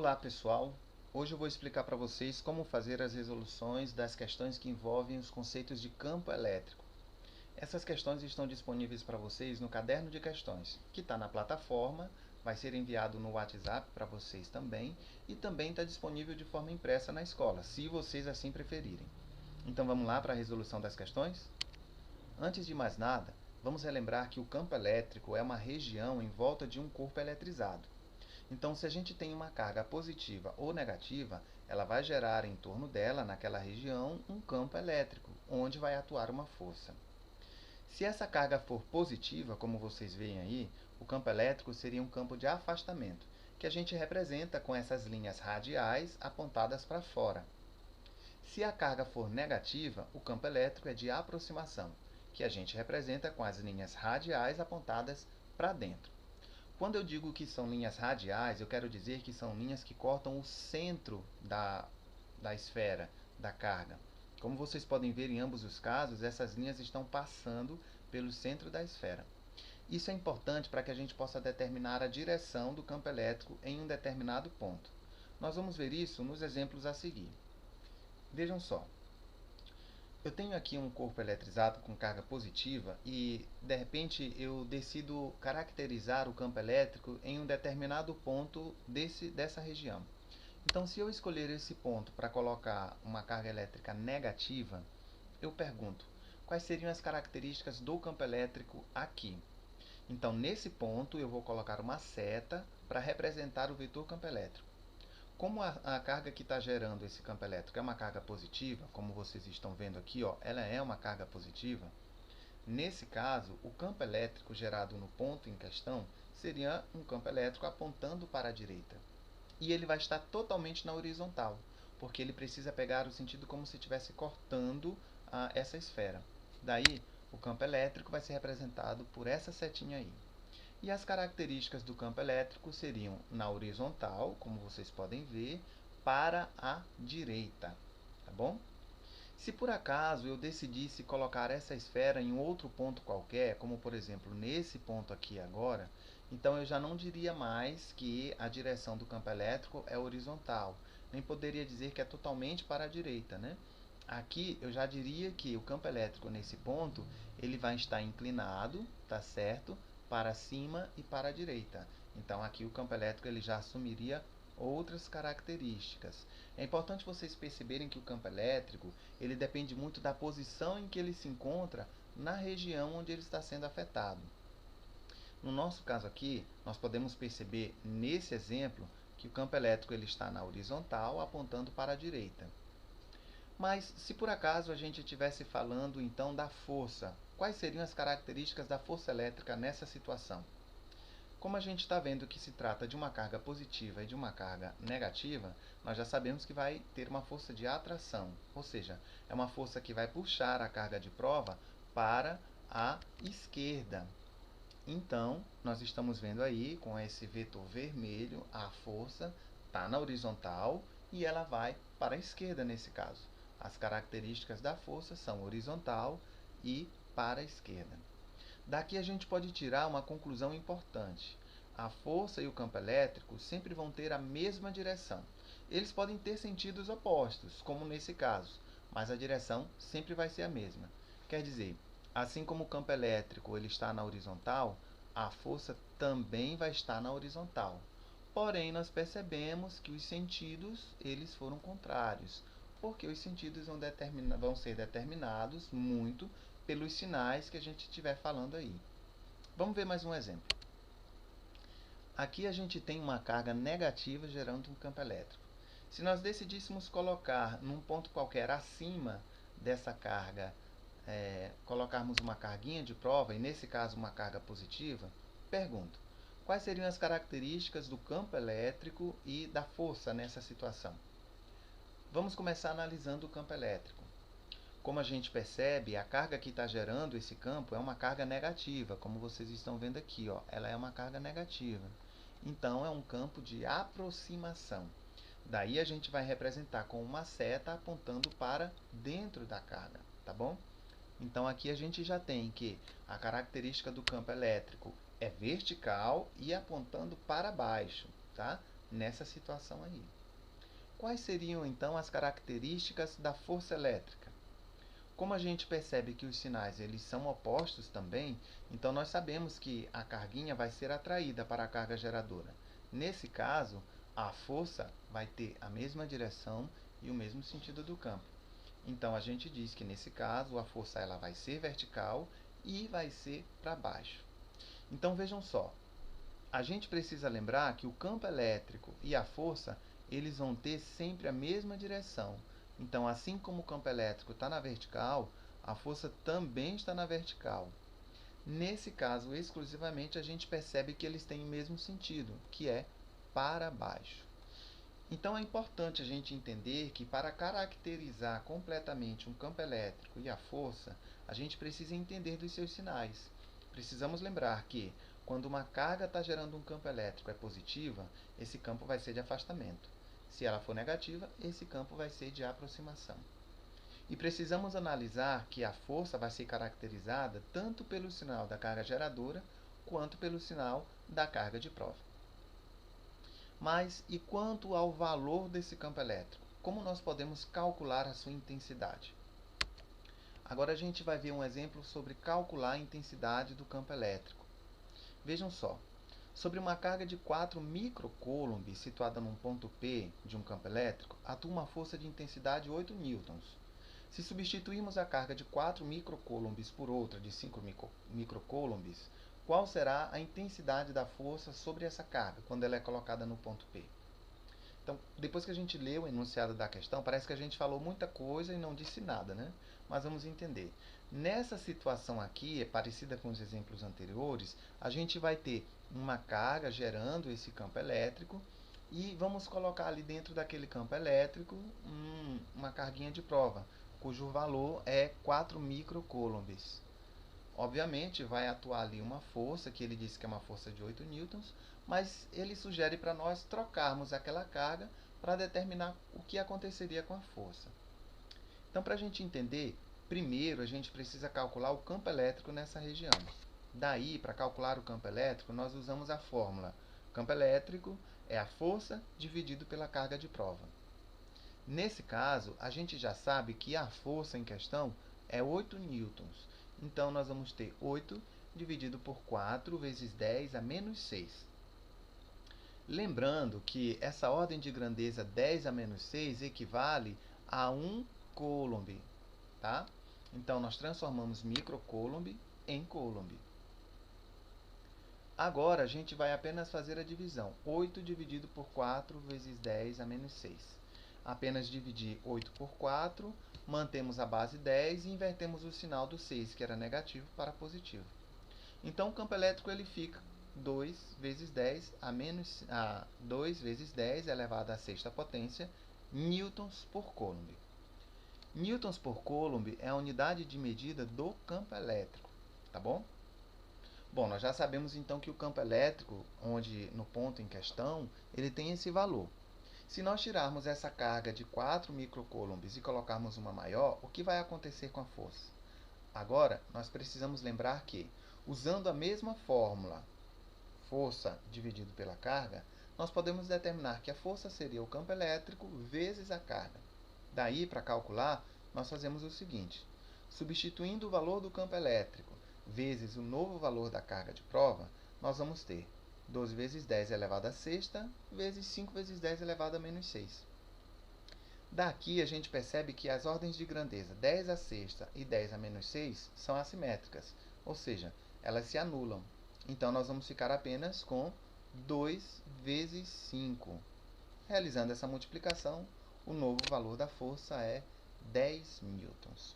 Olá pessoal, hoje eu vou explicar para vocês como fazer as resoluções das questões que envolvem os conceitos de campo elétrico. Essas questões estão disponíveis para vocês no caderno de questões, que está na plataforma, vai ser enviado no WhatsApp para vocês também está disponível de forma impressa na escola, se vocês assim preferirem. Então vamos lá para a resolução das questões? Antes de mais nada, vamos relembrar que o campo elétrico é uma região em volta de um corpo eletrizado. Então, se a gente tem uma carga positiva ou negativa, ela vai gerar em torno dela, naquela região, um campo elétrico, onde vai atuar uma força. Se essa carga for positiva, como vocês veem aí, o campo elétrico seria um campo de afastamento, que a gente representa com essas linhas radiais apontadas para fora. Se a carga for negativa, o campo elétrico é de aproximação, que a gente representa com as linhas radiais apontadas para dentro. Quando eu digo que são linhas radiais, eu quero dizer que são linhas que cortam o centro da esfera, da carga. Como vocês podem ver em ambos os casos, essas linhas estão passando pelo centro da esfera. Isso é importante para que a gente possa determinar a direção do campo elétrico em um determinado ponto. Nós vamos ver isso nos exemplos a seguir. Vejam só. Eu tenho aqui um corpo eletrizado com carga positiva e, de repente, eu decido caracterizar o campo elétrico em um determinado ponto dessa região. Então, se eu escolher esse ponto para colocar uma carga elétrica negativa, eu pergunto, quais seriam as características do campo elétrico aqui? Então, nesse ponto, eu vou colocar uma seta para representar o vetor campo elétrico. Como a carga que está gerando esse campo elétrico é uma carga positiva, como vocês estão vendo aqui, ó, ela é uma carga positiva, nesse caso, o campo elétrico gerado no ponto em questão seria um campo elétrico apontando para a direita. E ele vai estar totalmente na horizontal, porque ele precisa pegar o sentido como se estivesse cortando essa esfera. Daí, o campo elétrico vai ser representado por essa setinha aí. E as características do campo elétrico seriam na horizontal, como vocês podem ver, para a direita, tá bom? Se por acaso eu decidisse colocar essa esfera em outro ponto qualquer, como por exemplo nesse ponto aqui agora, então eu já não diria mais que a direção do campo elétrico é horizontal, nem poderia dizer que é totalmente para a direita, né? Aqui eu já diria que o campo elétrico nesse ponto, ele vai estar inclinado, tá certo? Para cima e para a direita. Então aqui o campo elétrico ele já assumiria outras características. É importante vocês perceberem que o campo elétrico ele depende muito da posição em que ele se encontra na região onde ele está sendo afetado. No nosso caso aqui, nós podemos perceber nesse exemplo que o campo elétrico ele está na horizontal, apontando para a direita. Mas se por acaso a gente estivesse falando então da força, quais seriam as características da força elétrica nessa situação? Como a gente está vendo que se trata de uma carga positiva e de uma carga negativa, nós já sabemos que vai ter uma força de atração, ou seja, é uma força que vai puxar a carga de prova para a esquerda. Então, nós estamos vendo aí, com esse vetor vermelho, a força está na horizontal e ela vai para a esquerda nesse caso. As características da força são horizontal e para a esquerda. Daqui a gente pode tirar uma conclusão importante. A força e o campo elétrico sempre vão ter a mesma direção. Eles podem ter sentidos opostos, como nesse caso, mas a direção sempre vai ser a mesma. Quer dizer, assim como o campo elétrico ele está na horizontal, a força também vai estar na horizontal. Porém, nós percebemos que os sentidos eles foram contrários, porque os sentidos vão ser determinados muito pelos sinais que a gente estiver falando aí. Vamos ver mais um exemplo. Aqui a gente tem uma carga negativa gerando um campo elétrico. Se nós decidíssemos colocar num ponto qualquer acima dessa carga, colocarmos uma carguinha de prova, e nesse caso uma carga positiva, pergunto, quais seriam as características do campo elétrico e da força nessa situação? Vamos começar analisando o campo elétrico. Como a gente percebe, a carga que está gerando esse campo é uma carga negativa, como vocês estão vendo aqui, ó, ela é uma carga negativa. Então, é um campo de aproximação. Daí a gente vai representar com uma seta apontando para dentro da carga, tá bom? Então, aqui a gente já tem que a característica do campo elétrico é vertical e apontando para baixo, tá? nessa situação aí. Quais seriam então as características da força elétrica? Como a gente percebe que os sinais eles são opostos também, então nós sabemos que a carguinha vai ser atraída para a carga geradora. Nesse caso, a força vai ter a mesma direção e o mesmo sentido do campo. Então a gente diz que nesse caso a força ela vai ser vertical e vai ser para baixo. Então vejam só, a gente precisa lembrar que o campo elétrico e a força eles vão ter sempre a mesma direção. Então, assim como o campo elétrico está na vertical, a força também está na vertical. Nesse caso, exclusivamente, a gente percebe que eles têm o mesmo sentido, que é para baixo. Então, é importante a gente entender que para caracterizar completamente um campo elétrico e a força, a gente precisa entender dos seus sinais. Precisamos lembrar que, quando uma carga está gerando um campo elétrico é positiva, esse campo vai ser de afastamento. Se ela for negativa, esse campo vai ser de aproximação. E precisamos analisar que a força vai ser caracterizada tanto pelo sinal da carga geradora quanto pelo sinal da carga de prova. Mas e quanto ao valor desse campo elétrico? Como nós podemos calcular a sua intensidade? Agora a gente vai ver um exemplo sobre calcular a intensidade do campo elétrico. Vejam só, sobre uma carga de 4 microcoulombs situada num ponto P de um campo elétrico, atua uma força de intensidade 8 newtons. Se substituirmos a carga de 4 microcoulombs por outra de 5 microcoulombs, qual será a intensidade da força sobre essa carga quando ela é colocada no ponto P? Então, depois que a gente leu o enunciado da questão, parece que a gente falou muita coisa e não disse nada, né? Mas vamos entender. Nessa situação aqui, é parecida com os exemplos anteriores, a gente vai ter uma carga gerando esse campo elétrico e vamos colocar ali dentro daquele campo elétrico uma carguinha de prova, cujo valor é 4 microcoulombs. Obviamente, vai atuar ali uma força, que ele disse que é uma força de 8 newtons, mas ele sugere para nós trocarmos aquela carga para determinar o que aconteceria com a força. Então, para a gente entender, primeiro a gente precisa calcular o campo elétrico nessa região. Daí, para calcular o campo elétrico, nós usamos a fórmula. Campo elétrico é a força dividido pela carga de prova. Nesse caso, a gente já sabe que a força em questão é 8 newtons. Então, nós vamos ter 8 dividido por 4 vezes 10 a menos 6. Lembrando que essa ordem de grandeza 10 a menos 6 equivale a 1 coulomb. Tá? Então, nós transformamos microcoulomb em coulomb. Agora, a gente vai apenas fazer a divisão. 8 dividido por 4 vezes 10 a menos 6. Apenas dividir 8 por 4, mantemos a base 10 e invertemos o sinal do 6, que era negativo, para positivo. Então, o campo elétrico ele fica 2 vezes 10 2 vezes 10 elevado à sexta potência, newtons por coulomb. Newtons por coulomb é a unidade de medida do campo elétrico, tá bom? Bom, nós já sabemos então que o campo elétrico, onde no ponto em questão, ele tem esse valor. Se nós tirarmos essa carga de 4 microcoulombs e colocarmos uma maior, o que vai acontecer com a força? Agora, nós precisamos lembrar que, usando a mesma fórmula, força dividido pela carga, nós podemos determinar que a força seria o campo elétrico vezes a carga. Daí, para calcular, nós fazemos o seguinte. Substituindo o valor do campo elétrico vezes o novo valor da carga de prova, nós vamos ter 12 vezes 10 elevado a sexta vezes 5 vezes 10 elevado a menos 6. Daqui a gente percebe que as ordens de grandeza 10 a sexta e 10 a menos 6 são assimétricas, ou seja, elas se anulam. Então, nós vamos ficar apenas com 2 vezes 5. Realizando essa multiplicação, o novo valor da força é 10 newtons.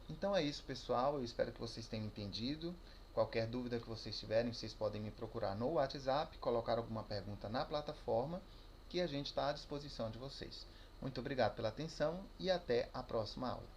Então é isso, pessoal. Eu espero que vocês tenham entendido. Qualquer dúvida que vocês tiverem, vocês podem me procurar no WhatsApp, colocar alguma pergunta na plataforma, que a gente está à disposição de vocês. Muito obrigado pela atenção e até a próxima aula.